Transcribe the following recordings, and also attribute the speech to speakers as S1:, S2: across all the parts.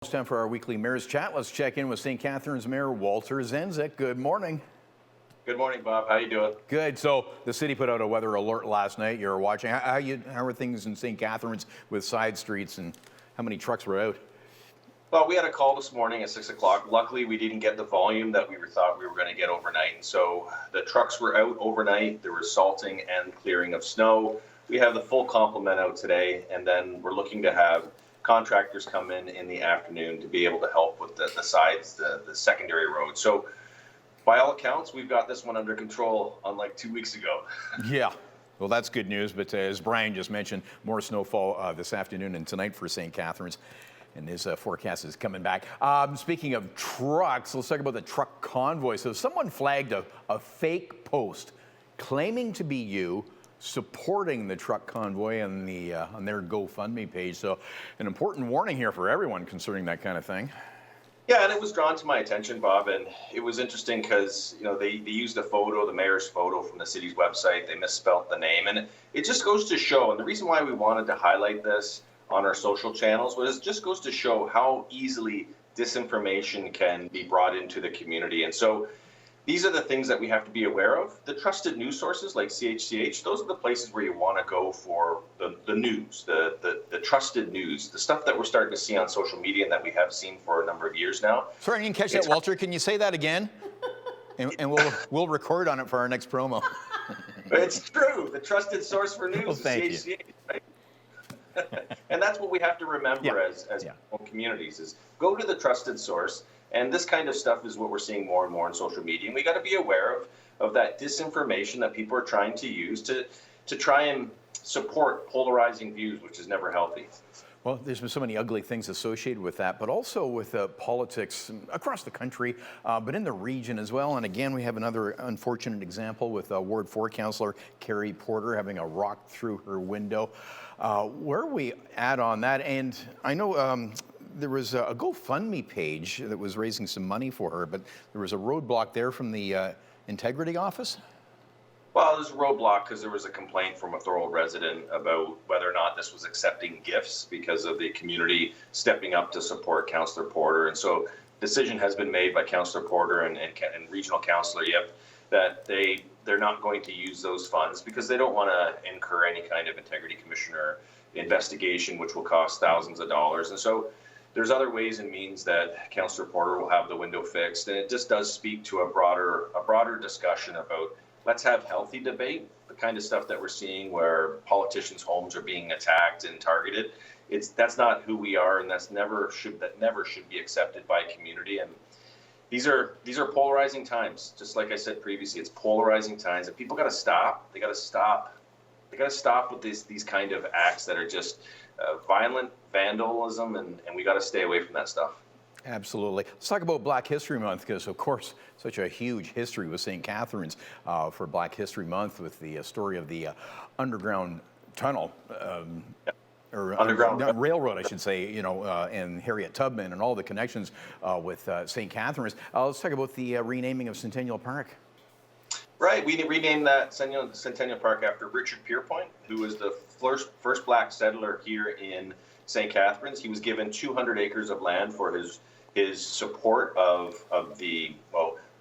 S1: It's time for our weekly Mayor's Chat. Let's check in with St. Catharines Mayor Walter Sendzik. Good morning.
S2: Good morning, Bob. How you doing?
S1: Good. So the city put out a weather alert last night. You were watching. How are things in St. Catharines with side streets, and how many trucks were out?
S2: Well, we had a call this morning at 6 o'clock. Luckily, we didn't get the volume that we thought we were going to get overnight. And so the trucks were out overnight. There was salting and clearing of snow. We have the full complement out today, and then we're looking to have contractors come in the afternoon to be able to help with the sides, the secondary roads. So by all accounts, we've got this one under control, unlike 2 weeks ago.
S1: Yeah. Well, that's good news. But as Brian just mentioned, more snowfall this afternoon and tonight for St. Catharines. And his forecast is coming back. Speaking of trucks, let's talk about the truck convoy. So someone flagged a fake post claiming to be you, supporting the truck convoy on their GoFundMe page. So an important warning here for everyone concerning that kind of thing.
S2: Yeah, and it was drawn to my attention, Bob, and it was interesting because, you know, they used a photo, the mayor's photo from the city's website. They misspelt the name, and it just goes to show, and the reason why we wanted to highlight this on our social channels was it just goes to show how easily disinformation can be brought into the community. And so these are the things that we have to be aware of. The trusted news sources like CHCH, those are the places where you want to go for the news, the trusted news, the stuff that we're starting to see on social media and that we have seen for a number of years now.
S1: Sorry, I didn't catch that, Walter. Can you say that again? And we'll record on it for our next promo.
S2: It's true. The trusted source for news is CHCH, right? And that's what we have to remember as communities is go to the trusted source. And this kind of stuff is what we're seeing more and more on social media. And we got to be aware of that disinformation that people are trying to use to try and support polarizing views, which is never healthy.
S1: Well, there's been so many ugly things associated with that, but also with politics across the country, but in the region as well. And again, we have another unfortunate example with Ward 4 Councillor Porter having a rock through her window. Where are we at on that? And I know there was a GoFundMe page that was raising some money for her, but there was a roadblock there from the integrity office?
S2: Well, there's a roadblock because there was a complaint from a Thorold resident about whether or not this was accepting gifts because of the community stepping up to support Councillor Porter. And so decision has been made by Councillor Porter and Regional Councillor Yip that they're not going to use those funds because they don't want to incur any kind of integrity commissioner investigation, which will cost thousands of dollars. And so there's other ways and means that Councillor Porter will have the window fixed. And it just does speak to a broader discussion about let's have healthy debate, the kind of stuff that we're seeing where politicians' homes are being attacked and targeted. That's not who we are, and that never should be accepted by a community. And these are polarizing times. Just like I said previously, it's polarizing times, and people got to stop. They got to stop. They got to stop with these kind of acts that are just violent vandalism, and we got to stay away from that stuff.
S1: Absolutely. Let's talk about Black History Month because, of course, such a huge history with St. Catharines for Black History Month with the story of the underground tunnel. Or underground railroad, I should say, you know, and Harriet Tubman and all the connections with St. Catharines. Let's talk about the renaming of Centennial Park.
S2: Right, we renamed that Centennial Park after Richard Pierpoint, who was the first black settler here in St. Catharines. He was given 200 acres of land for his support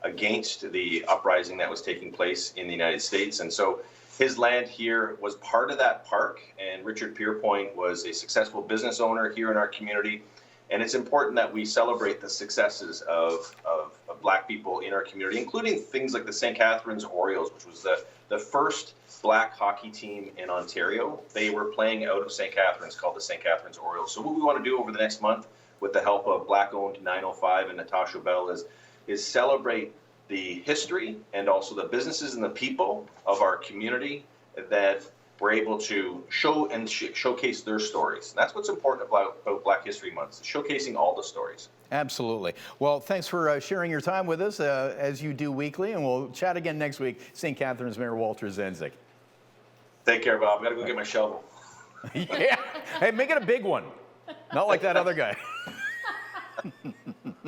S2: against the uprising that was taking place in the United States. And so his land here was part of that park, and Richard Pierpoint was a successful business owner here in our community. And it's important that we celebrate the successes of black people in our community, including things like the St. Catharines Orioles, which was the first black hockey team in Ontario. They were playing out of St. Catharines, called the St. Catharines Orioles. So what we want to do over the next month with the help of Black-owned 905 and Natasha Bell is celebrate the history and also the businesses and the people of our community that we're able to show and showcase their stories. And that's what's important about Black History Month, showcasing all the stories.
S1: Absolutely. Well, thanks for sharing your time with us as you do weekly, and we'll chat again next week. St. Catharines Mayor Walter Sendzik.
S2: Take care, Bob. Got to go get my shovel.
S1: Yeah. Hey, make it a big one. Not like that other guy.